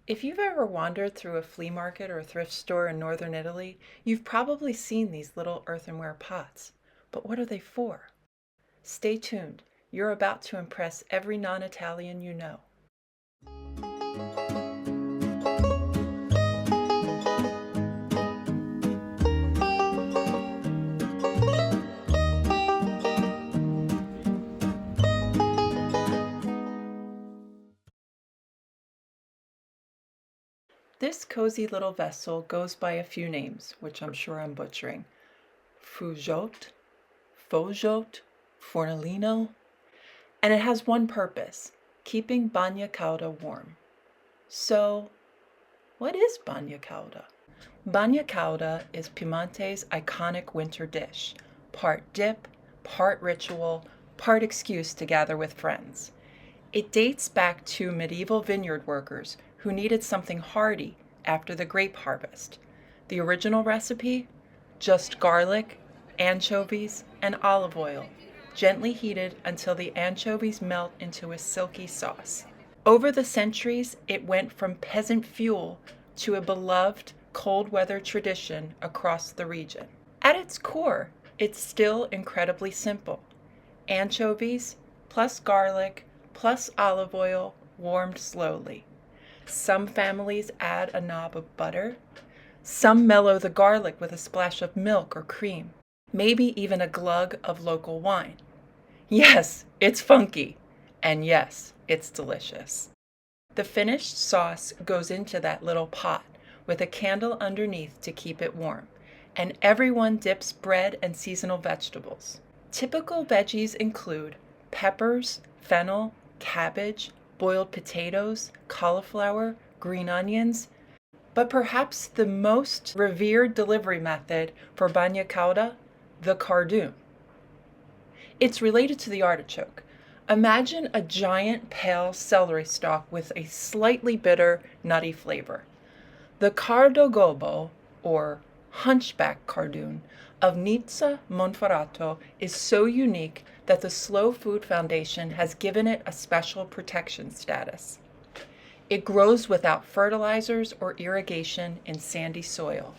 If you've ever wandered through a flea market or a thrift store in northern Italy, you've probably seen these little earthenware pots. But what are they for? Stay tuned. You're about to impress every non-Italian you know. This cozy little vessel goes by a few names, which I'm sure I'm butchering. Frugiot, Fogiot, Fornellino, and it has one purpose, keeping bagna cauda warm. So, what is bagna cauda? Bagna cauda is Piemonte's iconic winter dish, part dip, part ritual, part excuse to gather with friends. It dates back to medieval vineyard workers who needed something hearty after the grape harvest. The original recipe? Just garlic, anchovies, and olive oil, gently heated until the anchovies melt into a silky sauce. Over the centuries, it went from peasant fuel to a beloved cold weather tradition across the region. At its core, it's still incredibly simple. Anchovies plus garlic plus olive oil warmed slowly. Some families add a knob of butter. Some mellow the garlic with a splash of milk or cream, maybe even a glug of local wine. Yes, it's funky, and yes, it's delicious. The finished sauce goes into that little pot with a candle underneath to keep it warm, and everyone dips bread and seasonal vegetables. Typical veggies include peppers, fennel, cabbage, boiled potatoes, cauliflower, green onions, but perhaps the most revered delivery method for bagna cauda, the cardoon. It's related to the artichoke. Imagine a giant pale celery stalk with a slightly bitter, nutty flavor. The Cardo Gobbo, or hunchback cardoon, of Nizza, Monferrato is so unique that the Slow Food Foundation has given it a special protection status. It grows without fertilizers or irrigation in sandy soil.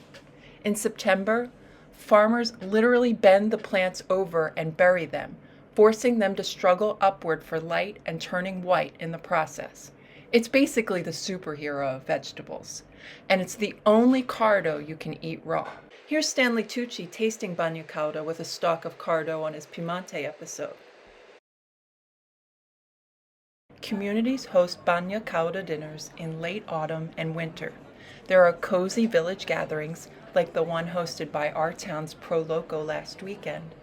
In September, farmers literally bend the plants over and bury them, forcing them to struggle upward for light and turning white in the process. It's basically the superhero of vegetables, and it's the only cardo you can eat raw. Here's Stanley Tucci tasting bagna cauda with a stalk of cardo on his Piemonte episode. Communities host bagna cauda dinners in late autumn and winter. There are cozy village gatherings like the one hosted by our town's Pro Loco last weekend.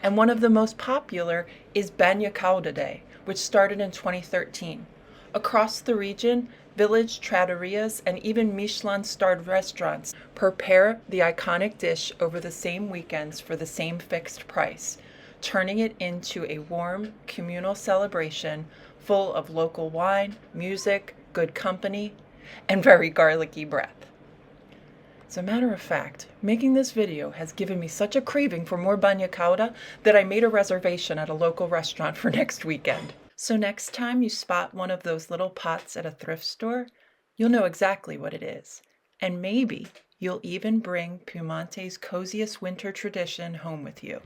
And one of the most popular is Bagna Cauda Day, which started in 2013. Across the region, village trattorias and even Michelin-starred restaurants prepare the iconic dish over the same weekends for the same fixed price, turning it into a warm, communal celebration full of local wine, music, good company, and very garlicky breath. As a matter of fact, making this video has given me such a craving for more bagna cauda that I made a reservation at a local restaurant for next weekend. So next time you spot one of those little pots at a thrift store, you'll know exactly what it is. And maybe you'll even bring Piemonte's coziest winter tradition home with you.